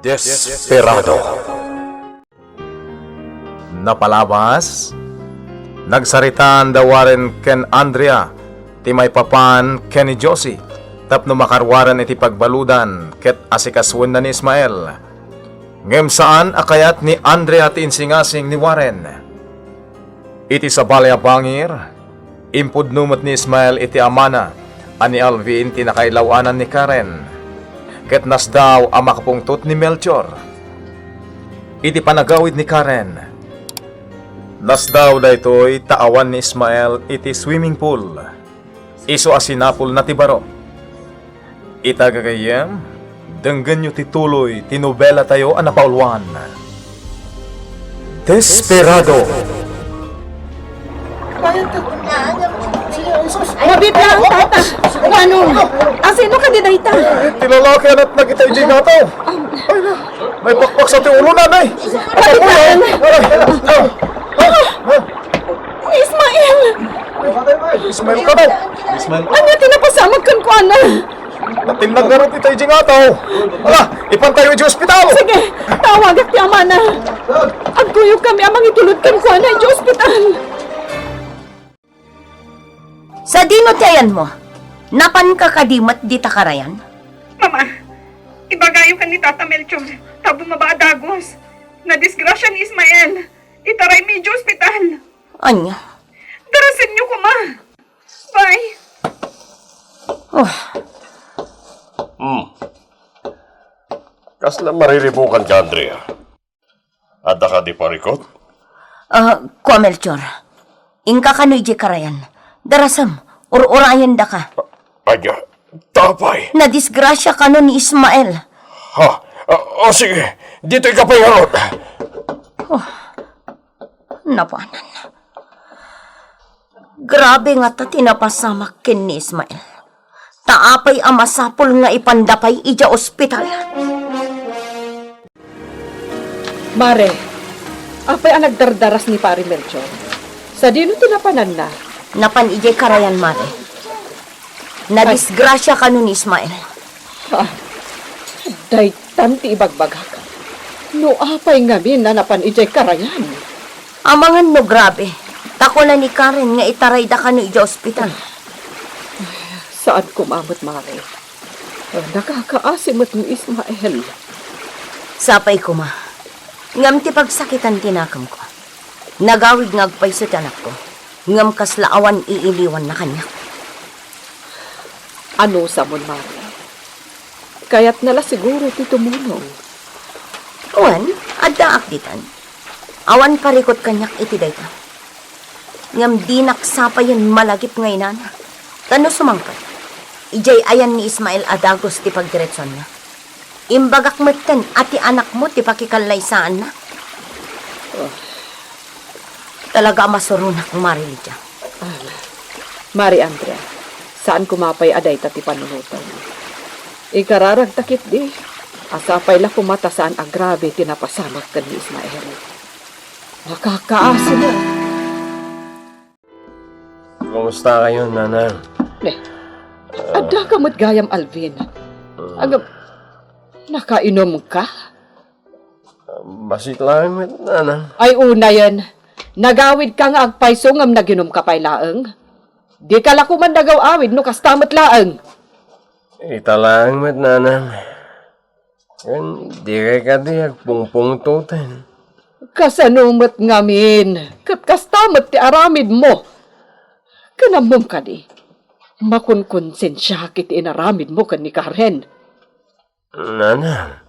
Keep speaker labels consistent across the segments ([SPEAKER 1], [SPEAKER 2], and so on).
[SPEAKER 1] Desperado. Napalabas, nagsaritaan da Warren ken Andrea, ti may papan ken ni Josie, tapno makarwaran iti pagbaludan ket asikaswen na ni Ismael. Ngem saan akayat ni Andrea ti insingasing ni Warren. Iti sa balaya bangir, impudnumot ni Ismael iti amana, ani Alvin ti nakailawanan ni Karen. Ket nas daw ang makapungtot ni Melchor. Iti panagawid ni Karen. Nas daw daytoy taawan ni Ismael iti swimming pool. Iso asinapol na ti baro. Itagagayem, denggan nyo tituloy, tinobela tayo anapaulwan. Desperado.
[SPEAKER 2] Mabit lang, tata. Ano? Asino ka din ita?
[SPEAKER 1] Tilalaki at nagitay di nato. Ay na, may pakpak sa ti ulo nanay.
[SPEAKER 2] Kapitan! Ismael!
[SPEAKER 1] Ismael ka daw. Ismael ka.
[SPEAKER 2] Ano tinapasamag kan ko, ano?
[SPEAKER 1] Natinag na rin itay di nga tao. Ala, ipantayo di ospital.
[SPEAKER 2] Sige, tawag at tiyama na. Agkuyog kami amang itulod kan ko, ano, di ospital.
[SPEAKER 3] Sa dino tiyan mo, napan ka kadimat di takarayan?
[SPEAKER 4] Mama, ibagayo ka ni Tata Melchor. Tabo mabaadagos. Na-disgrasya ni Ismael. Itaray medyo ospital.
[SPEAKER 3] Anya?
[SPEAKER 4] Darasin niyo ko, ma. Bye.
[SPEAKER 3] Oh,
[SPEAKER 5] Kasla mariribukan ka, Andrea. Ada ka di parikot?
[SPEAKER 3] Kwa Melchor, ingka kanoy di karayan. Darasam, urayan da ka.
[SPEAKER 5] Anya, tapay.
[SPEAKER 3] Nadisgrasya ka no ni Ismael.
[SPEAKER 5] Ha? Sige. Dito'y kapayangot.
[SPEAKER 3] Napanan. Grabe nga ta tinapasamak kin ni Ismael. Taapay ang masapol nga ipandapay ija ospital.
[SPEAKER 2] Mare, apay ang nagdardaras ni Pari Melchor. Sa dino tinapanan na.
[SPEAKER 3] Napan ijay karayan, mare. Nadisgrasya ka no ni Ismael.
[SPEAKER 2] Daytan ti ibagbagak. No apay ngamin na napan ijay karayan.
[SPEAKER 3] Amangan no grabe. Tako na ni Karen nga itaray da ka no ija ospital.
[SPEAKER 2] Saan kumamot, Mare? Nakakaasimot ni Ismael.
[SPEAKER 3] Sapay ko ma. Ngam ti pagsakitan tinakam ko. Nagawid ngagpay sa tanak ko. Ngam kaslaawan iiliwan na kanya.
[SPEAKER 2] Ano sa mon, Mare? Kaya't nala siguro ti tumunong.
[SPEAKER 3] Uwan, adda akditan. Awan parikot kanyak iti dayta. Ngam di naksapayan malagip ngayon na. Tano sumangkat. Ijay ayan ni Ismael adagos ti pagdiretson na. Imbagak metten ati anak mo ti pakikalaysaan na. Talaga masurunak Marilija.
[SPEAKER 2] Mari Andrea, saan kumapay aday tati panunutan? Ikararag takit di. Asapay la kumata saan agrabe tinapasamak kan ni Ismael. Nakakaasi na.
[SPEAKER 5] Kumusta kayo, nanang?
[SPEAKER 2] Ada ka mo't gayam, Alvin. Agam, nakainom ka?
[SPEAKER 5] Basit lang, nanang.
[SPEAKER 2] Ay una yan. Nagawid ka nga agpayso ngam naginom ka pay laeng. Di ka lakuman nagaw awid no kastamat laeng.
[SPEAKER 5] Ita lang, nanang. Yan, di ka di agpungpungtutan.
[SPEAKER 2] Kasanumat ngamin. Kastamat ti aramid mo. Kanamom ka di. Makunkonsensya kiti inaramid mo kan ni Karen.
[SPEAKER 5] Nanang.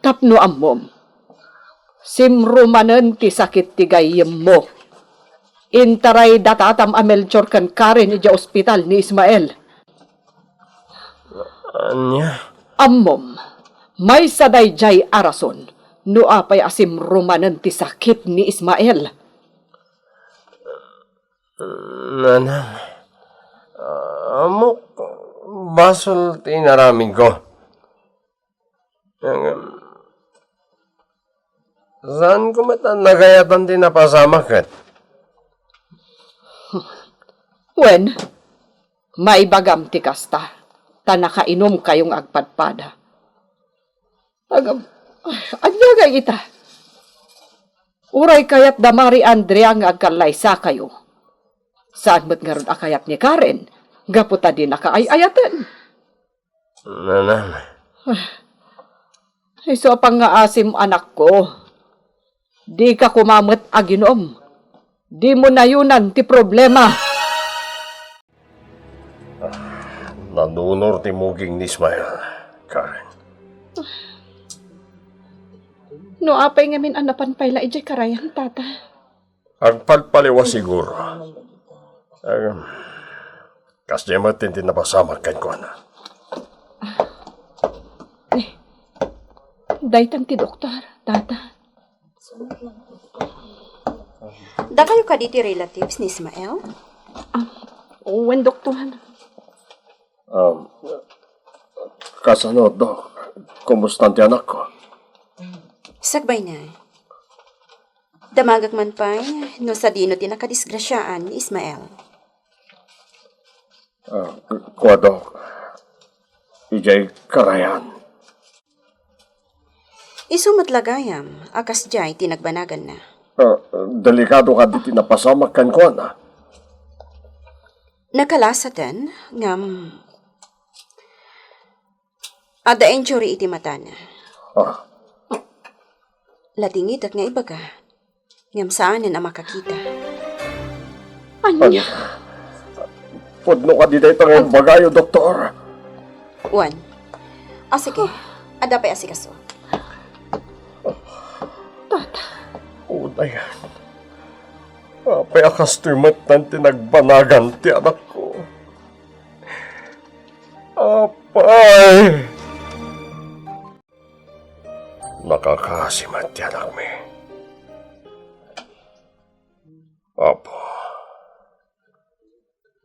[SPEAKER 2] Tapno amom. Simrumanen ti sakit ti gayem mo. Intaray datatam a Melchor kan Karen ija ospital ni Ismael.
[SPEAKER 5] Anya?
[SPEAKER 2] Amom, may sadayjay arason no apay asimrumanen ti sakit ni Ismael.
[SPEAKER 5] Nanang. Amok, basol tinaraming ko. Saan ko nagayatan din napasamak?
[SPEAKER 2] Wen, may bagam ti kasta, ta nakainom kayong agpadpada. Agam, Anyagay ita. Uray kayat da Mari Andrea nga agkalaysa kayo. Saan mo't nga ron akayat ni Karen? Gaputa din nakaayayatan.
[SPEAKER 5] Nanam,
[SPEAKER 2] Iso pang nga asim anak ko. Di ka kumamot aginom. Di mo nayunan ti problema.
[SPEAKER 5] nanunor ti muging ni Ismael, Karen.
[SPEAKER 2] No apay ngamin anapan payla ijay karayan, tata.
[SPEAKER 5] Agpalpaliwa siguro. Kasi matin din napasamag kan ko na.
[SPEAKER 2] Daytan ti doktor, tata.
[SPEAKER 6] Da kayo ka diti relatives ni Ismael?
[SPEAKER 2] Wen doktor.
[SPEAKER 5] Kasano, Dok? Kumusta ang anak ko?
[SPEAKER 6] Sagbay na. Damagag man pa, no sa dino tinakadisgrasyaan ni Ismael.
[SPEAKER 5] Kuwa, Dok. Ijay karayan.
[SPEAKER 6] Isumatlagayam, akas jay tinagbanagan na.
[SPEAKER 5] Delikado ka diti napasamag kan ko na.
[SPEAKER 6] Nakalasatan, ngam... Ada injury iti mata na. Latingit at nga ibaga, ngam saanin ang makakita.
[SPEAKER 2] Anya?
[SPEAKER 5] Pudno ka dito itong bagayo, Doktor.
[SPEAKER 6] Juan, sige, ada pa asikaso.
[SPEAKER 2] Tata.
[SPEAKER 5] Unay. Apay akas timatan tinagbanagan ti anak ko. Apay! Nakakasimat ti anak mi. Apo.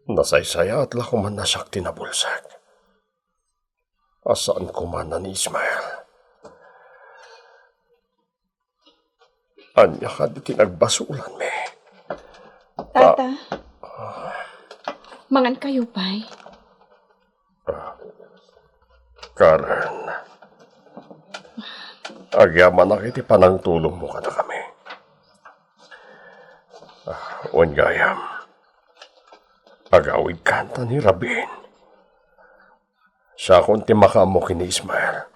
[SPEAKER 5] Nasaysaya at lakuman na siyak tinabulsak. Asaan kumana ni Ismael? Anya ka di tinagbasulan mi.
[SPEAKER 2] Tata. Mangan kayo, pay.
[SPEAKER 5] Karen, agyaman na kiti panang tulong mo ka na kami. Gayam, agawid kanta ni Rabin. Siya kung timakamo kini Ismael.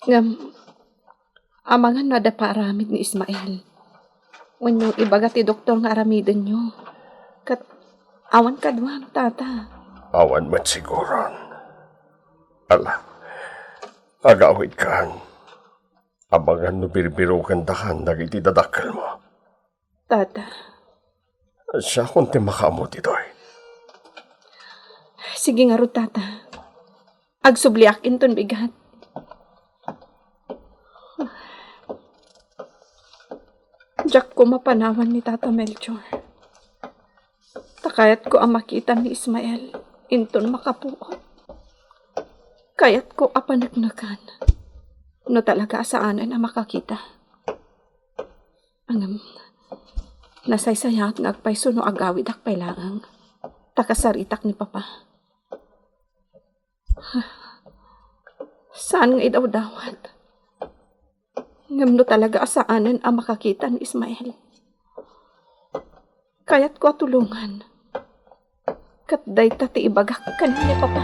[SPEAKER 2] Ngam, amangan na da pa-aramid ni Ismael. When yung ibaga ti doktor nga aramidin nyo. Kat, awan ka duwang, tata.
[SPEAKER 5] Awan mat siguron. Ala, agawid kan. Abangan no birbiro kandakan dagiti dadakkel mo.
[SPEAKER 2] Tata,
[SPEAKER 5] Siya kung timakamo titoy.
[SPEAKER 2] sige nga ro, tata. Agsubliak inton bigat. Diyak ko mapanawan ni Tata Melchor. Takayat ko ang makita ni Ismael inton makapuot. Kayat ko apanagnakan. No talaga asaanan ang makakita. Angam, nasaysaya at nagpayso no agawid ak pailangang. Takasaritak ni Papa. Saan nga idaw-dawat? Ngam no talaga asaanan ang makakita ni Ismael. Kayat ko tulungan. Kat day tati ibagak kanina, Papa.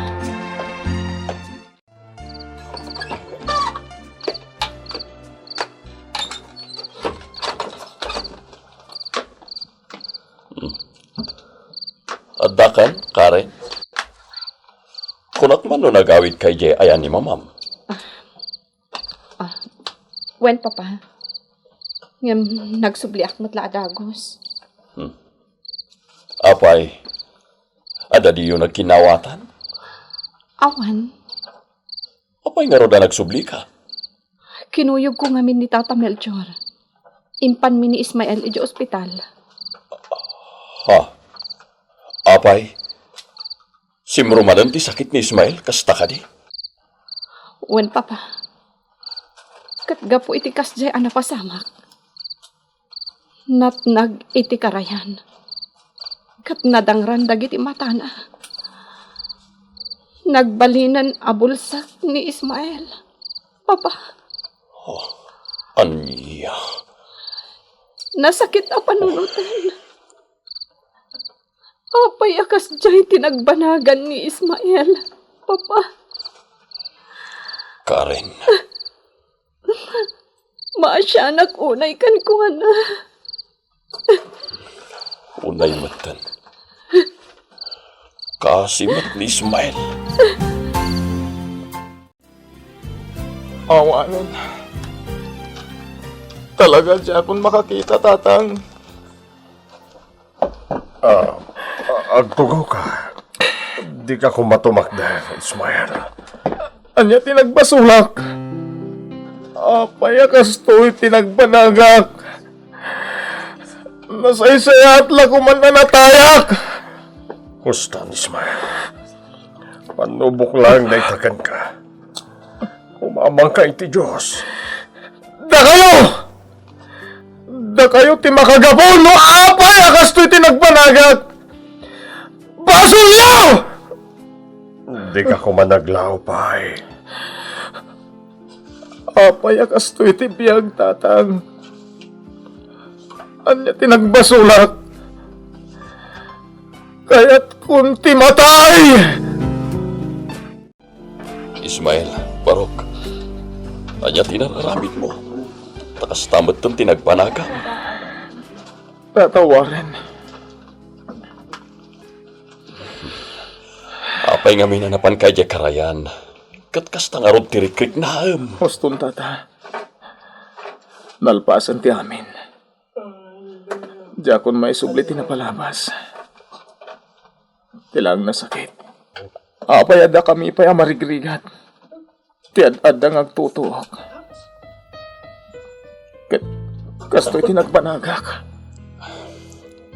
[SPEAKER 7] Adakan, Karen? Kunak man no nagawid kay Jay ayan ni Mamam.
[SPEAKER 2] Wen, Papa. Ngam nagsubliak matla adagos.
[SPEAKER 7] Apay, ada di yun nagkinawatan?
[SPEAKER 2] Awan,
[SPEAKER 7] Apay nga roda nagsubli ka?
[SPEAKER 2] kinuyog ko ngamin ni Tata Melchor. Impan mi ni Ismael iji ospital.
[SPEAKER 7] Ha? Apay, simrumadan ti sakit ni Ismael, kasta ka di?
[SPEAKER 2] Wen, Papa. Kat gapo iti kasjay ana pasamak. Natnag iti karayan. Kat nadangran dagiti matana. Nagbalinan abulsak ni Ismael. Papa.
[SPEAKER 7] Anya.
[SPEAKER 2] Nasakit ang panunutan. Apay akas diya'y tinagbanagan ni Ismael, Papa.
[SPEAKER 7] Karen,
[SPEAKER 2] Maasya unay kan ko na.
[SPEAKER 7] unay matan. Kasimat ni Ismael.
[SPEAKER 1] Awanan. Talaga siya kung makakita, tatang.
[SPEAKER 5] Agtugaw ka. Di ka ko matumakda, Ismael.
[SPEAKER 1] Anya tinagbasulak. Apay akas to'y tinagbanagak. Nasaysayat lang kuman na natayak.
[SPEAKER 5] Kustan, Ismael. Panubok lang na itakan ka. Umamang ka iti Diyos.
[SPEAKER 1] Da kayo ti makagapon no apay akas to'y tinagbanagak. Basul niyo!
[SPEAKER 5] Di ka ko managlaw, pay.
[SPEAKER 1] Apay akas to'y tibiyag, tatang. Anya tinagbasulak. Kaya't kunti matay!
[SPEAKER 7] Ismael, Barok. Anya tinararamit mo. Takas tamat tong tinagpanaga.
[SPEAKER 1] Tatawarin.
[SPEAKER 7] Apay nga minanapan kay di karayan. Katkas tangarod tirikrik na
[SPEAKER 1] Huston, tata. Nalpasan ti amin. Diakon may sublit na palabas. Tilang nasakit. Apay ada kami pa'y amarigrigat. Tiad-ada ngagtutuok. Kasto'y tinagbanagak.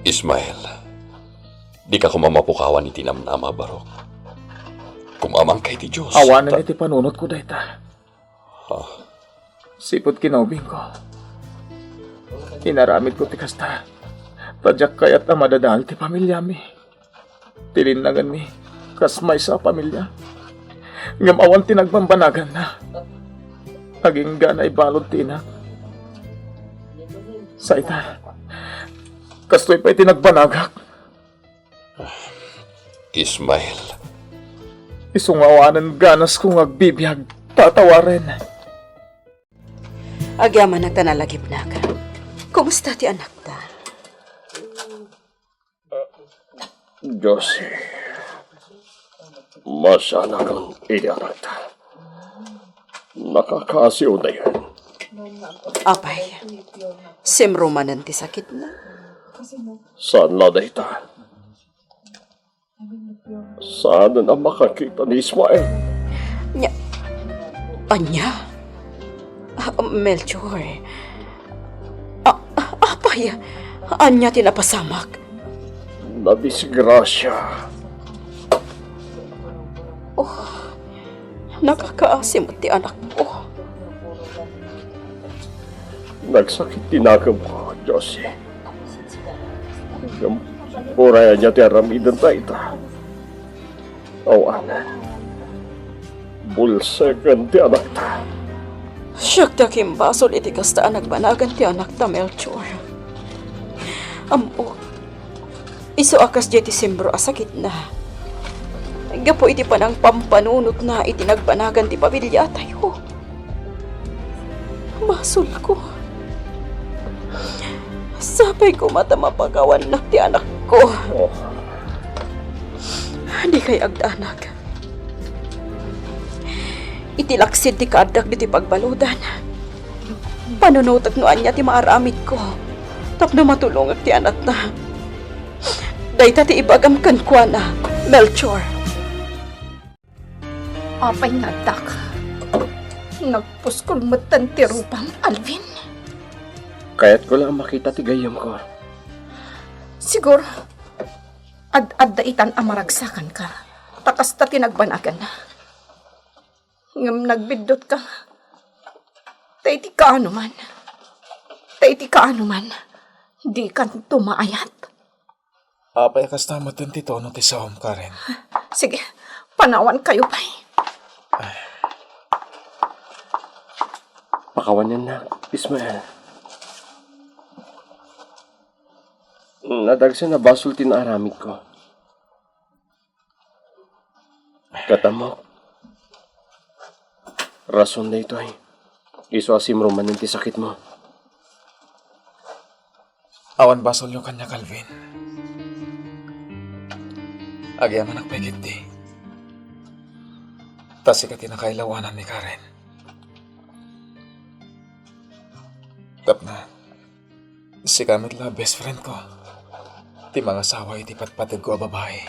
[SPEAKER 7] Ismael, di ka kumamapukawan iti namnama, Barok. Kumamang kay ti Diyos.
[SPEAKER 1] Awanan iti panunot ko, dayta. Sipot kinaubing ko. Inaramid ko ti kasta. Tadyak kayat na madadahal ti pamilya mi. Tilinangan mi. Kasmay sa pamilya. Ngam awan tinagbambanagan na. Naging ganay balod tinak. Sa ita. Kastoy pa'y tinagbanagak.
[SPEAKER 7] Ismael,
[SPEAKER 1] Isungawanan ganas kong agbibiyag. Tatawarin.
[SPEAKER 6] Agyaman nagtanalagip na ka. Kumusta ti anak ta?
[SPEAKER 5] Josie. Masana kang iyanak. Nakakasiw na yan.
[SPEAKER 6] Apay, simrumanan ti sakit na.
[SPEAKER 5] Saan na dayta? Saan na makakita ni Ismael?
[SPEAKER 6] Anya? Melchor. Apay, anya tinapasamak.
[SPEAKER 5] Nadisgrasya.
[SPEAKER 6] Nakakaasimot ti anak ko.
[SPEAKER 5] Nagsakit tinakam ko, Josie. Yung puraya niya ti aramidan dayta. Awanan. Bulsegan ti anak ta.
[SPEAKER 6] Siyak ta kimbasol iti kasta nagbanagan ti anak ta, Melchor. Ampo, iso akas di ti simbro asakit na. Gapo iti panang pampanunot na iti nagbanagan ti pamilya tayo. Basol ko. Sapay ko mata mapagawan na ti anak ko. Di kay agdanak. Itilaksid ti kaadak di ti pagbaludan. Panunutag noan niya ti maaramid ko. Tapno matulungag ti anak na. Dayta ti ibagam kankwa na, Melchor.
[SPEAKER 2] Apay nga, dak. Nagpuskol mo ti rupang, Alvin.
[SPEAKER 5] Kaya't ko lang makita ti gayam ko.
[SPEAKER 2] Siguro, ad-daitan amaragsakan ka. Takas ta tinagbanagan na. Ngam nagbidot ka. Taiti ka ano man. Taiti ka ano man. Di ka tumaayat.
[SPEAKER 1] Apay akas tamatan ti tono ti sawam, Karen.
[SPEAKER 2] Sige, panawan kayo pa'y.
[SPEAKER 8] Pakawan yan na, Ismael. Nadagsa na basol tinaaramid ko. Katamo. Rason na ito ay. Iso asim roman ng sakit mo.
[SPEAKER 1] Awan basol yung kanya, Calvin. Agyaman ang pagit di. Tasi ka tinakailawanan ni Karen. Tapna, si Kamit la best friend ko. Ti mga asawa iti patpatid ko a babae.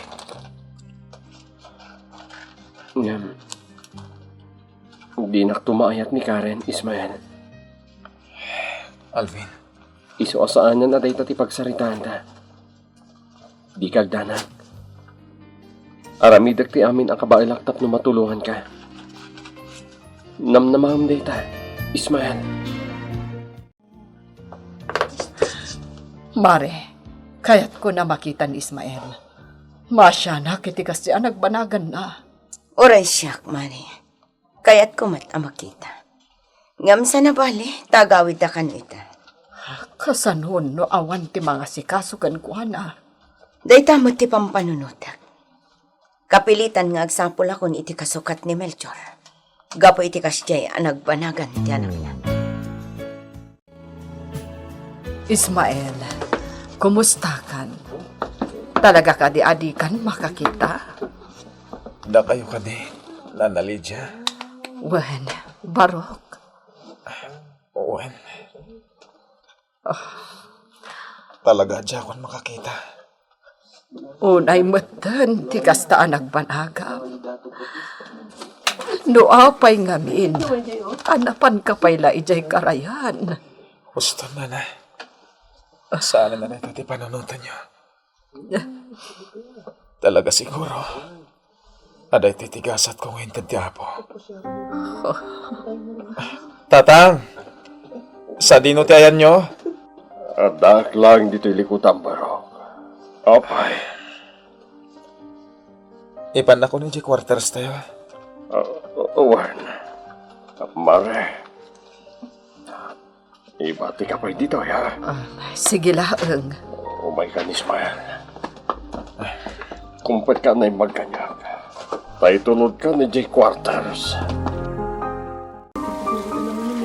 [SPEAKER 8] Ngam. Di naktumaayat ni Karen, Ismael.
[SPEAKER 1] Alvin,
[SPEAKER 8] Iso asaanan na dahi tati pagsaritaan ta. Di kagdanag. Aramidag ti amin ang kabailaktap no matulungan ka. Namnamaham dahi ta, Ismael.
[SPEAKER 9] Mare, kaya't ko na makita ni Ismael. Masya na, kitigas siya nagbanagan na.
[SPEAKER 3] Oray siyak, Mari. Kaya't kumat ang makita. Ngam sa nabali, tagawid na kan ita.
[SPEAKER 9] Kasanhon no awan ti mga sikasukan ko na.
[SPEAKER 3] Dayta mo ti pampanunutak. Kapilitan nga agsapol ako ni iti kasukat ni Melchor. Gapo iti kasyay ang nagbanagan ti anak niya.
[SPEAKER 9] Ismael, kumusta kan? Talaga ka di-adi kan makakita?
[SPEAKER 1] da kayo ka di, Nana Lydia.
[SPEAKER 9] Wen, Barok.
[SPEAKER 1] Owen. Talaga dyan akong makakita.
[SPEAKER 9] Unay matan, ti kastaan nagbanagaw. No apay ngamin, anapan ka pa'y laijay karayan.
[SPEAKER 1] Gusto na na. Saan na ito ti panunutan niyo? Talaga siguro. Aday titigasat kong hintad ti Apo. Tatang! Sa dino ti ayan nyo?
[SPEAKER 8] Adak lang dito'y likutan, Barok. Opay.
[SPEAKER 1] Ipan na ko ni quarters tayo.
[SPEAKER 8] Owen. Mare. Ibati ka pa dito, ya?
[SPEAKER 9] Sige laeng.
[SPEAKER 8] Oh my God, Ismael. Kumpet ka na yung magkanyak. Tayo tunod ka ni J. Quarters.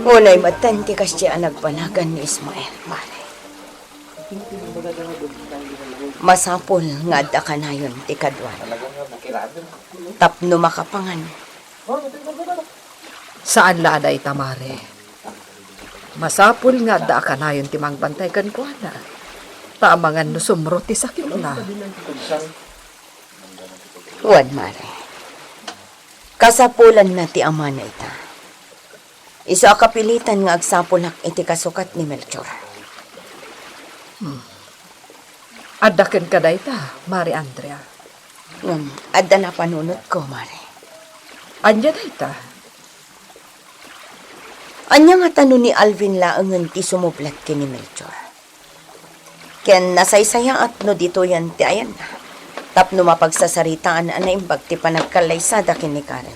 [SPEAKER 3] Unay matan ti kasyay ang nagbanagan ni Ismael, Mari. Masapol nga adda ka na yun, ti kadwan. Tapno makapangan.
[SPEAKER 9] Saan laaday tamare? Masapul nga da ka na yun timang bantay kan ko na. Tamangan no sumro ti sakit na.
[SPEAKER 3] Huwag, Mari. Kasapulan na ti ama na ita. Isa kapilitan nga agsapulak iti kasukat ni Melchor.
[SPEAKER 9] Adaken ka da ita, Mari Andrea.
[SPEAKER 3] Adda na panunot ko, Mari.
[SPEAKER 9] Anya da ita?
[SPEAKER 3] Anya nga tanong ni Alvin laangan ti sumublat kini Melchor. Ken nasaysaya at no dito yan ti ayan na. Tapno mapagsasaritaan na imbag ti panagkalaysada kini Karen.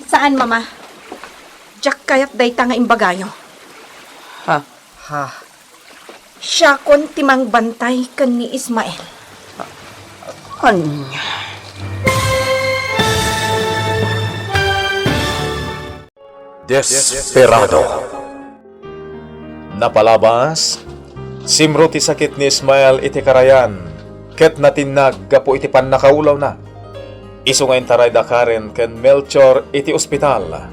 [SPEAKER 2] Saan, Mama? Jack kayat dayta nga imbagayo.
[SPEAKER 3] Ha?
[SPEAKER 9] Ha?
[SPEAKER 2] Siya kon timang bantay kan ni Ismael.
[SPEAKER 3] Anya?
[SPEAKER 1] Desperado. Napalabas, simro ti sakit ni Ismael iti karayan, ket natinag gapo iti pan nakaulaw na. Isu ngayon taray da Karen ken Melchor iti ospital.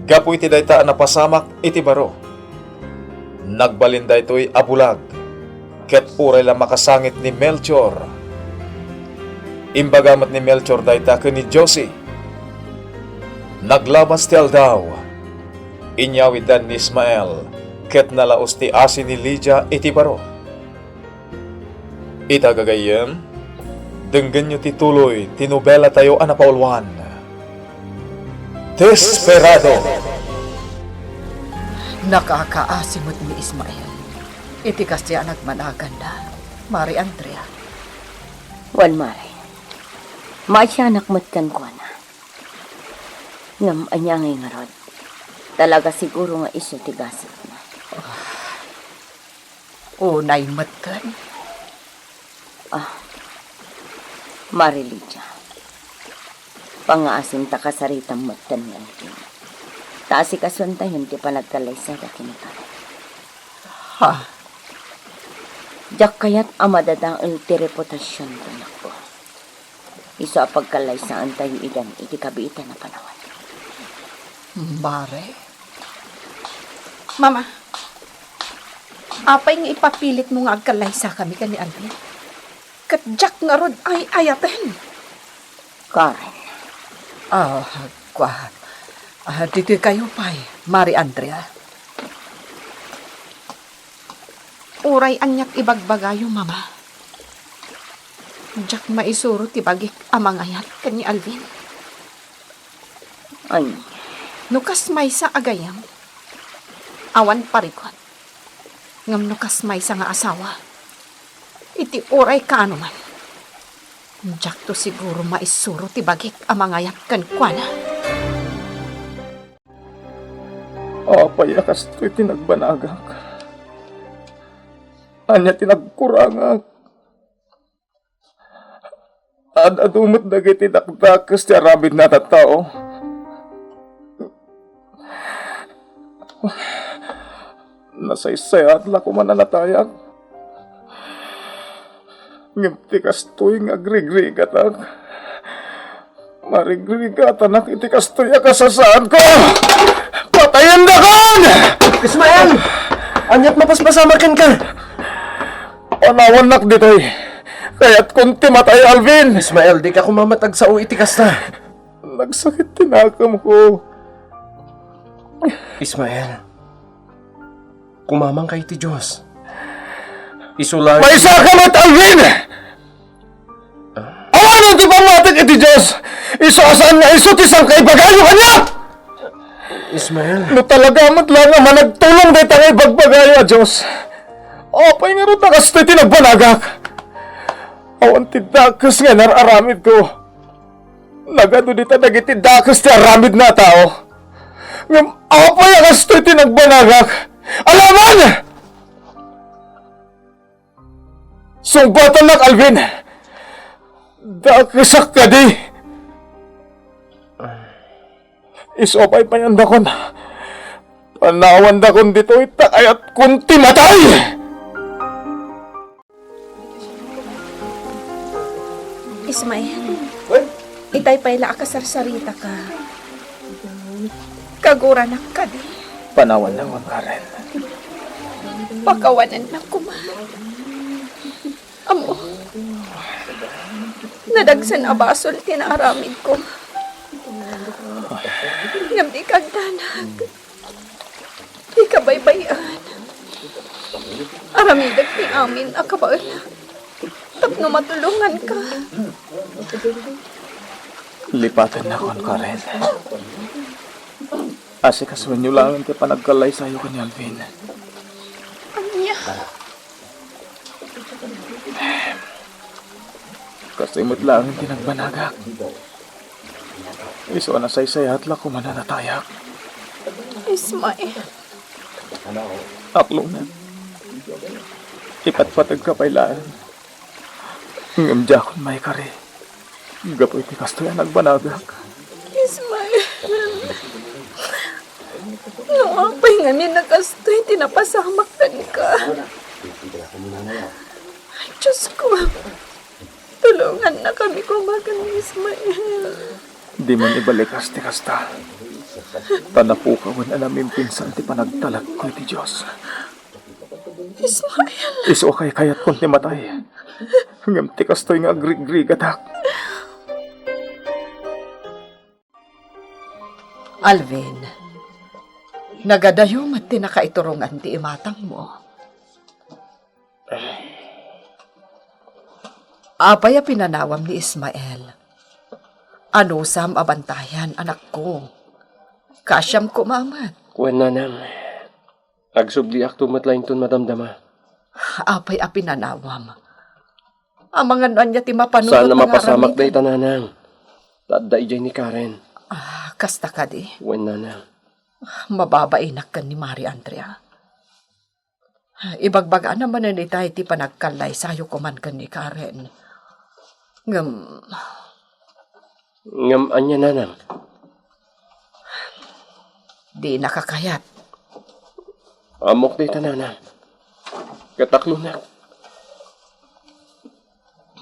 [SPEAKER 1] Gapo iti dayta napasamak iti baro. Nagbalinda ito'y abulag, ket uray lang makasangit ni Melchor. Imbagamat ni Melchor dayta ken ni Josie. Naglabas ti aldaw, inyawidan ni Ismael, ket nalaos ti asin ni Lydia iti baro. Itagagayen, denggan nyo ti tuloy, tinubela tayo anapaulwan. Desperado!
[SPEAKER 9] Nakakaasimot ni Ismael. Iti kasya nagmanagan na, Mari Andrea.
[SPEAKER 3] Wan, Mari. Maasya anak matkan ko na. Ngam anya ngay nga rod. Talaga siguro nga iso tigasik na.
[SPEAKER 9] Unay matan.
[SPEAKER 3] Marilija. Pangaasim ta kasaritang matan ni Alvin. Taasi kasunta yun ti panagkalaysa da kinikaran.
[SPEAKER 9] Ha?
[SPEAKER 3] Jak kayat amadadang ti reputasyon ko na ko. Iso a pagkalaysaan tayo idan iti kabiitan na panawan.
[SPEAKER 9] Mare?
[SPEAKER 2] Mama, apay nga ipapilit mo nga agkalaysa kami ka ni Alvin. Kat Jack nga rod ay ayaten.
[SPEAKER 3] Karen,
[SPEAKER 9] Dito kayo pa'y, Mari Andrea.
[SPEAKER 2] Uray anyak ibagbagayo, Mama. Jack maisuro tibagik amangayat ka ni Alvin.
[SPEAKER 3] ay,
[SPEAKER 2] Nukas may sa agayam. Awan parikot. Ngam nukas may sa nga asawa. Iti uray ka anuman. Jack to siguro maisuro tibagik amangayat kan kuana.
[SPEAKER 1] Payakas to'y tinagbanagak. Anya tinagkurangak. Adumot dagiti dakdakas ti aramid na tattao. Nasaysay at lako man nanatayak. Ngimti kastoy nga agrigrigatak. Marigrigatanak iti kastoy akasasaan ko. Patayin na kan!
[SPEAKER 8] Ismael! Anyat mapaspasamakin ka!
[SPEAKER 1] Panawan nak ditoy. Kaya't kunti matay Alvin.
[SPEAKER 8] Ismael, di ka kumamatag sa uitikas na.
[SPEAKER 1] Nagsakit tinakam ko.
[SPEAKER 8] Ismael, kumamang kay ti Diyos. Isulang...
[SPEAKER 1] May sakamat Alvin! Awanan ti pamatik iti Diyos! Isasaan na isutisang kay bagayo kanya!
[SPEAKER 8] Ismael,
[SPEAKER 1] No talaga mat lang nga managtulong day tangay bagbagayo a Diyos. Apay nga rin takas to'y tinagbanagak. Awan ti dakas nga nararamid ko. Nagado dita dagiti dakas ti aramid na tao. Ngam apay akas to'y tinagbanagak. Alaman! Sumbatan nak Alvin. Dakasak ka di. Isopay panyandakon. Panawan dakon dito itakayat kunti matay.
[SPEAKER 2] Ismael, itay pa'y laakasarsarita ka. Kaguranak ka di.
[SPEAKER 1] Panawan dakon, Karen.
[SPEAKER 2] Pakawanan na kuma. Amo, nadagsan abasol tinaaramid ko. Ngam di kagdanag. Di ka baybayan. Aramidag ti amin akabaal. Tapno matulungan ka.
[SPEAKER 1] Lipatan na kon, Karen. Asikasuhan niyo lang ang panagkalay sa'yo ka ni Alvin.
[SPEAKER 2] Anya,
[SPEAKER 1] Kasimot lang ang tinagbanagak. Iso na saysay at lako mananatayak.
[SPEAKER 2] Ismael.
[SPEAKER 1] Aklo na. Ipatpatag ka pailaan. Ngamdya kon may kari. Gapoy ti kastoy ang nagbanagak.
[SPEAKER 2] Ismael. Noapay nga ni nakastoy, tinapasamak ka. Ay, Diyos ko. Tulungan na kami kumagan ni Ismael.
[SPEAKER 1] Di man ibalikas ti kasta. Tanapukawan na namin pinsan ti panagtalag ko ti Diyos.
[SPEAKER 2] Ismael.
[SPEAKER 1] Iso kay kayat kon ti matay. Ngam ti kastoy nga agrig-grigatak.
[SPEAKER 9] Alvin, nagadayo mat tinakaiturungan ti imatang mo. Apay a pinanawam ni Ismael. Ano sam abantayan, anak ko. Kasyam ko mamat.
[SPEAKER 8] kuwan nanang. Agsubli ak tumatlaing ton madamdama.
[SPEAKER 9] Apay a pinanawam. Ang mga nanya ti mapanunod
[SPEAKER 8] Saan na
[SPEAKER 9] mga
[SPEAKER 8] mapasamak
[SPEAKER 9] aramid.
[SPEAKER 8] day tananang. Tadda ijay ni Karen.
[SPEAKER 9] Kasta ka di.
[SPEAKER 8] Kuwan nanang.
[SPEAKER 9] Mababainak ka ni Mari Andrea. Ibagbaga naman na tayo ti panagkalay sayo kuman ka ni Karen.
[SPEAKER 8] Ngam anya nanang.
[SPEAKER 9] Di nakakayat.
[SPEAKER 8] Amok di nanang. Kataklo na.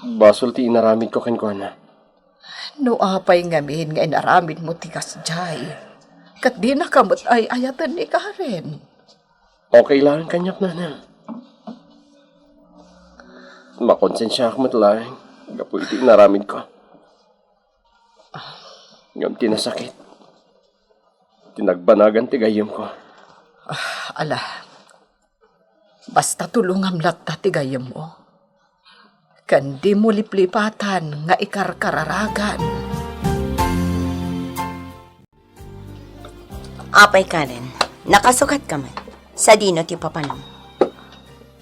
[SPEAKER 8] Basol ti inaramid ko kenkwana.
[SPEAKER 9] No apay ngamin nga inaramid mo tikas jay. Kat di nakamot ay ayatan ni Karen.
[SPEAKER 8] Okay lang kanyak nanang. Makonsensya ako matlaing. Gapo iti inaramid ko. Ngam tinasakit. Tinagbanagan ti gayem ko.
[SPEAKER 9] Ala, basta tulungam latta ti gayem mo. Kandi mo liplipatan nga ikarkararagan.
[SPEAKER 3] Apay Karen, nakasukat ka man. Sa dino ti papanom.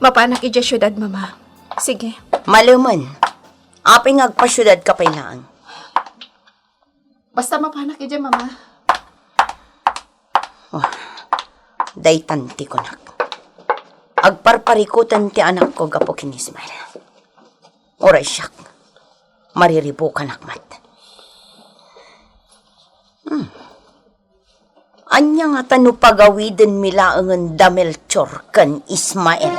[SPEAKER 2] Mapanak ija syudad, mama. Sige.
[SPEAKER 3] Maluman, apay ngagpasyudad ka pa'y laang.
[SPEAKER 2] Basta mapanak ija, mama.
[SPEAKER 3] Day tanti ko nak. Agparparikutan ti anak ko gapo kin Ismael. Oray siyak. Mariribo ka nakmat. Anya nga tanu pagawiden milaangan Damelchor kan Ismael.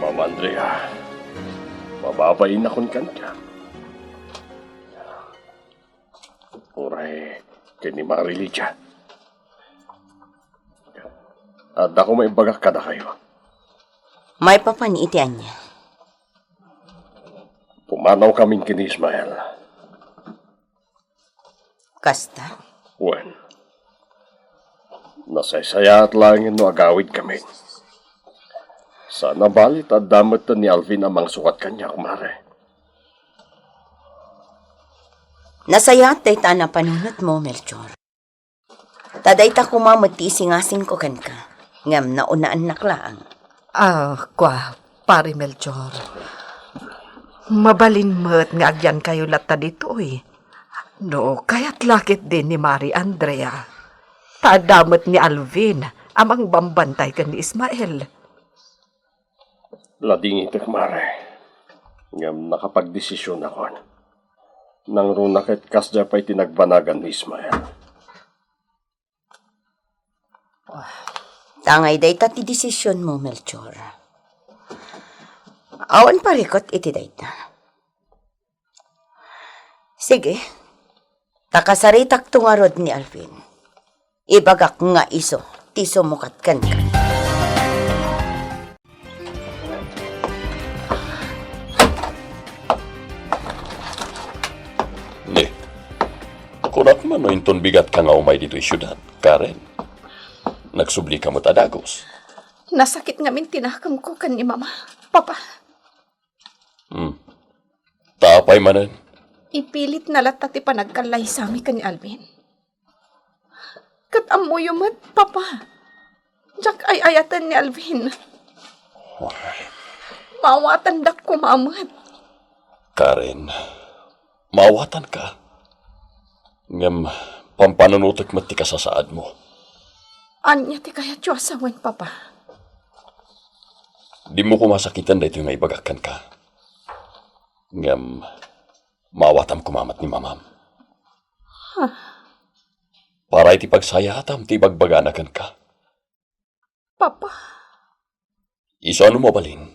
[SPEAKER 8] Mama Andrea, mababain akong kanta. Oray, kini Marilicha. At ako may bagak kada kayo.
[SPEAKER 3] May papaniitian niya.
[SPEAKER 8] Pumanaw kaming kini Ismael.
[SPEAKER 3] Kasta?
[SPEAKER 8] Wen. Nasaysaya at langin no agawid kami. Sana balit at damat ni Alvin amang sukat kanya kumare.
[SPEAKER 3] Nasaya at dayta na panunot mo, Melchor. Tadayta kumamati singasing ko kan ka. Ngam na unaan naklaang.
[SPEAKER 9] Pari Melchor. Mabalin mo't nga agyan kayo lata dito eh. No, kaya't lakit din ni Mari Andrea. Tadamot ni Alvin, amang bambantay ka ni Ismael.
[SPEAKER 8] Lading itak mare. Ngam nakapagdesisyon ako. Nang runakit kasda pa'y tinagbanagan ni Ismael.
[SPEAKER 3] Tangay dayta ti desisyon mo, Melchor. Awan parikot iti dayta. Sige. Takasaritak tungarod ni Alvin. Ibagak nga iso, ti sumukat kan ka.
[SPEAKER 7] Ni, kunat man no inton bigat ka nga umay dito syudad, Karen. Nagsubli ka mo tadagos.
[SPEAKER 2] Nasakit nga min tinakam ko kan ni mama. Papa,
[SPEAKER 7] Tapay manan.
[SPEAKER 2] ipilit na latta ti panagkalay sami kan ni Alvin. Kat amoy umat, papa. Diyak ay ayatan ni Alvin. Mawatan dak kumamat.
[SPEAKER 7] Karen, mawatan ka. Ngam, pampanunutok mati ka sa saad mo.
[SPEAKER 2] Anya ti kaya tiyasawan, papa.
[SPEAKER 7] Di mo kumasakitan dahito yung ibagakan ka. Ngam, mawatam kumamat ni mamam. Para iti pagsayatam, ti bagbaganakan ka.
[SPEAKER 2] Papa,
[SPEAKER 7] Iso ano mo balin?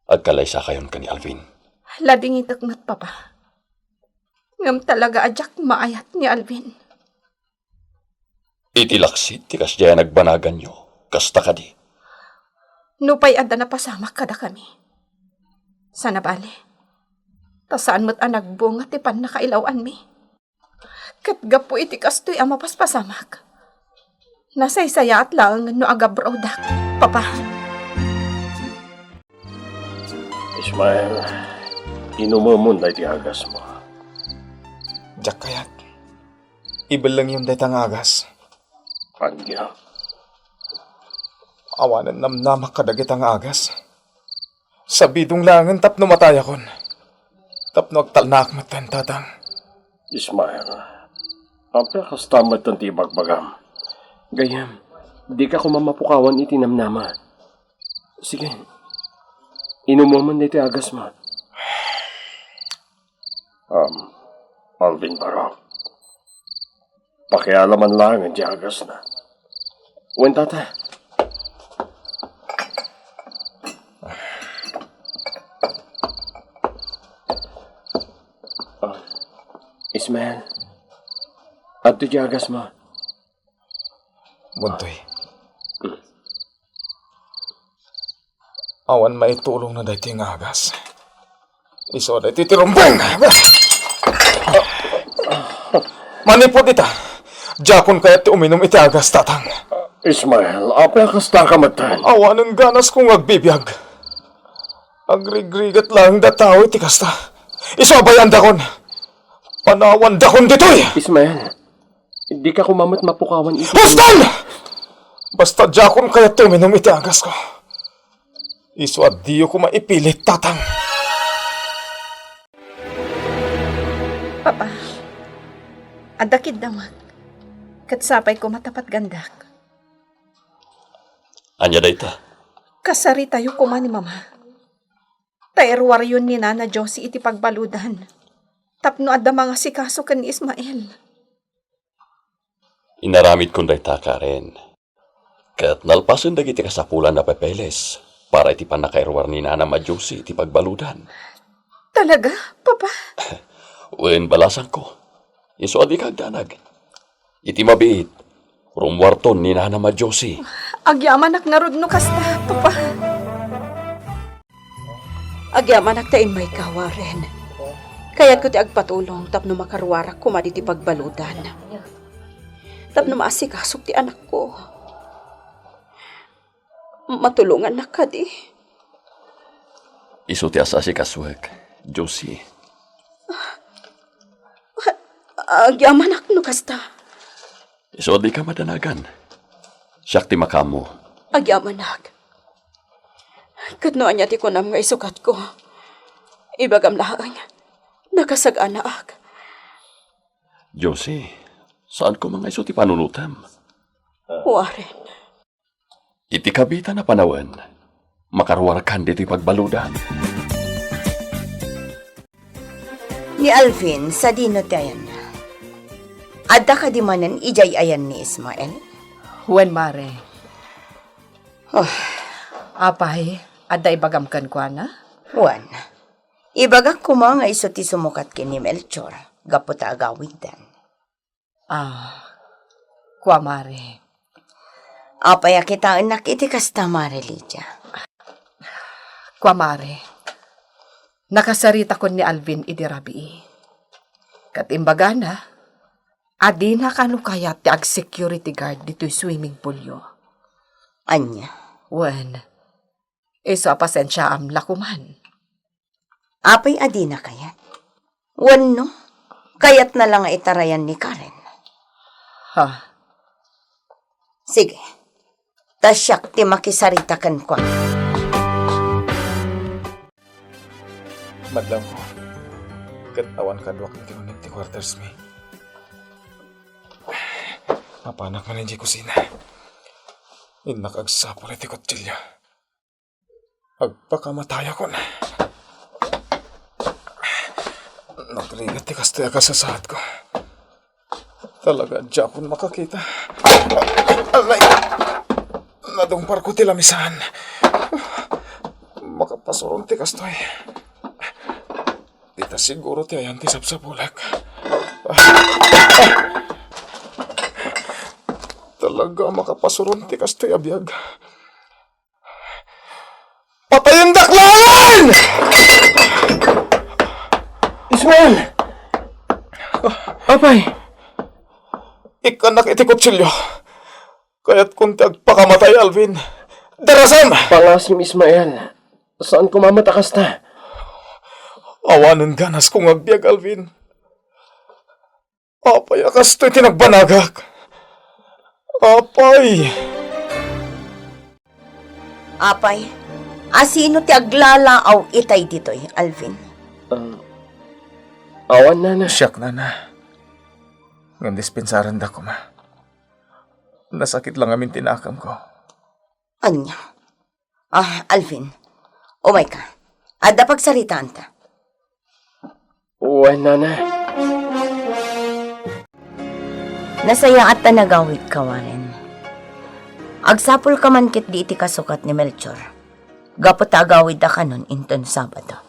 [SPEAKER 7] Agkalay sa kayon ka ni Alvin.
[SPEAKER 2] lading itakmat, papa. Ngam talaga ajak maayat ni Alvin.
[SPEAKER 7] Iti laksit, ti kasya nagbanagan nyo. Kasta ka di.
[SPEAKER 2] Nupay ada na pasamak kada kami. Sana bali. Tasaan mo't anagbunga ti pan nakailawan mi. Kat gapo iti kastoy ang mapaspasamak. Nasaysaya at lang no agabrodak, papa.
[SPEAKER 8] Ismael, inumumon na iti agas mo.
[SPEAKER 1] Diyak kayat. Ibalang yung datang agas.
[SPEAKER 8] Anya,
[SPEAKER 1] Awanan namnamak kadagit ang agas. Sabidong langan tapno mataya kon. Tapno agtalnak matan tatang.
[SPEAKER 8] Ismael, Apya kas tamad tan ti bagbagam. Gayam, di ka kumamapukawan iti namnama. Sige, inumaman na iti agas mo. Alvin Barong. Pakialaman lang ang di agas na. Wen tata. Ismael, at di agas mo.
[SPEAKER 1] Buntoy. Awan maitulong na dahi nga agas. Iso dahi titirumbeng! Manipod ita. Jakon kaya ti uminom iti agas, tatang.
[SPEAKER 8] Ismael, apya kasta ka matan.
[SPEAKER 1] Awanan ganas kong agbibiyag. Agrigrigat lang da tao iti kasta. Iso abayan dakon. Panawan dakon ditoy!
[SPEAKER 8] Ismael, hindi ka kumamat mapukawan ito.
[SPEAKER 1] Bastan! Basta jakon kaya ti uminom iti agas ko. Iso at diyo ko maipilit, tatang.
[SPEAKER 2] Papa, adakid damag. Katsapay ko matapat gandak.
[SPEAKER 7] Anya dayta?
[SPEAKER 2] Kasari tayo kuma ni mama. Taerwar yun ni Nana Josie iti pagbaludan. Tapno adda mga sikaso kan ni Ismael.
[SPEAKER 7] Inaramid kong dayta, Karen. Kat nalpasan dagiti kasapulan na pepeles para iti panakairwar ni Nana Majusi iti pagbaludan.
[SPEAKER 2] Talaga, Papa?
[SPEAKER 7] Wen balasan ko. Iso adi kagdanag. Iti mabiit. Rumwarton ni Nana Majusi.
[SPEAKER 2] Agyaman nga rod no kasta, Papa.
[SPEAKER 6] Agyaman nagtain may kawaren. Kaya't ko ti agpatulong tapno makarwarak kumadi ti pagbaludan. Tapno maasikasok ti anak ko. Matulungan na ka di.
[SPEAKER 7] Iso ti asasi kaswek, Josie.
[SPEAKER 6] Agyaman no kasta.
[SPEAKER 7] Iso di ka madanagan. Siyak ti makamo.
[SPEAKER 6] Agyamanag. Katnoan niya ti kunam nga isukat ko. Ibagam lahang. Nakasag-anaak.
[SPEAKER 7] Josie, saan ko mga iso ti panunutam?
[SPEAKER 6] Waren.
[SPEAKER 7] Iti kabita na panawan, makarwarkan di ti pagbaludan.
[SPEAKER 3] Ni Alvin, sa dino tayan. Adda ka di manan ijay ayan ni Ismael?
[SPEAKER 9] Wen mare. Apay, adda ibagamkan kwa na?
[SPEAKER 3] Juan, ibagak ko mga iso ti sumukat kini Melchor, gaputa agawid dan.
[SPEAKER 9] Kwa mare.
[SPEAKER 3] Apay kita anak iti kasta mare, Lydia.
[SPEAKER 9] Kwa mare. Nakasarita ko ni Alvin idirabi. Katimbaga na, adi na kanukayat ti ag-security guard dito'y swimming pool yo.
[SPEAKER 3] Anya?
[SPEAKER 9] Wen, iso apasensya am lakuman.
[SPEAKER 3] Apay adi na kayat? Juan no? Kayat na lang itarayan ni Karen.
[SPEAKER 9] Ha?
[SPEAKER 3] Sige. Tasyak ti makisarita kan kwa.
[SPEAKER 1] Madlang ko. Katawan kadwak na tinunin ti quarters me. Mapanak man hindi kusina. Inakagsapol iti kutsilyo. Agpakamataya ko na. Nagrigat ti kastaya kasasahad ko. Talaga diya akong makakita. Alay! Nadungpar ko ti lamisan. Makapasurong ti kastoy. Dita siguro ti ayan ti sapsapulak. Talaga makapasurong ti kastoy abiyag. Patayin daklangan!
[SPEAKER 8] Ismael! Apay!
[SPEAKER 1] Ikanak iti kutsilyo. Kaya't kung agpakamatay, Alvin. Darasam!
[SPEAKER 8] Pangasim Ismael, saan kumamatakas ta?
[SPEAKER 1] Awanan ganas kong agbiag, Alvin. Apay, akas to'y tinagbanagak. Apay!
[SPEAKER 3] Apay, asino ti aglalaaw itay ditoy, Alvin?
[SPEAKER 8] Awan na na.
[SPEAKER 1] Siyak na na. Ngan dispensaran da ko, ma. Nasakit lang amin tinakam ko.
[SPEAKER 3] Anya? Alvin, umay ka. Adda pagsaritaan ta.
[SPEAKER 8] Uwan, nana.
[SPEAKER 3] Nasaya at tanagawid ka, Warren. Agsapol ka man kit di iti kasukat ni Melchor. Gapot agawid da kanon inton Sabado.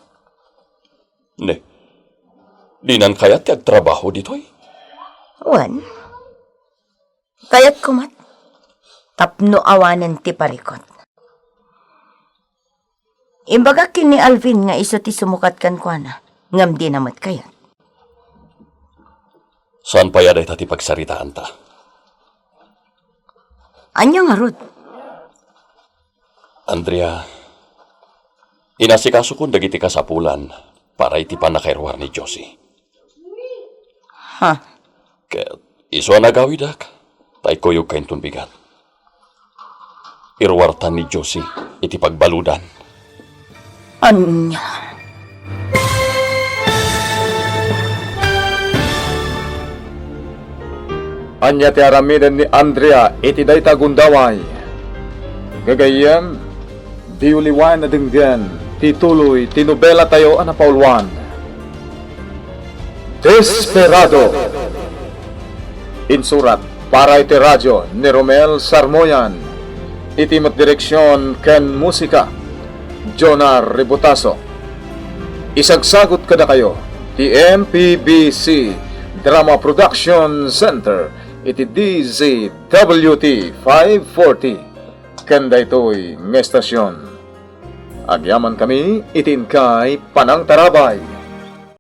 [SPEAKER 7] Ne, di nan kaya ti agtrabaho ditoy?
[SPEAKER 3] Wan, kaya't kumat. Tapno awanan ti parikot. Imbaga kini Alvin nga iso ti sumukat kan kwa na. Ngam di namat kayat.
[SPEAKER 7] Saan pa yaday tati pagsaritaan ta?
[SPEAKER 3] Anya nga Rod?
[SPEAKER 7] Andrea, inasikaso ko dagiti kasapulan para iti panakairwar ni Josie.
[SPEAKER 3] Ha?
[SPEAKER 7] Ket iso nagawidak, tay koyog kain tunbigan. Irwartan ni Josie iti pagbaludan.
[SPEAKER 3] Anya?
[SPEAKER 1] Anya ti aramidan ni Andrea iti dayta gundaway. Gagayem, di uliwan na denggan, tituloy, tinobela tayo anapaulwan. Desperado. Insurat para iti radyo ni Romel Sarmoyan. Iti direksyon ken musika, Jonar Ributaso. Isagsagot kada kayo, ti MPBC Drama Production Center, iti DZWT 540. Kanda ito'y ngestasyon. Agyaman kami, itin kay Panang Tarabay.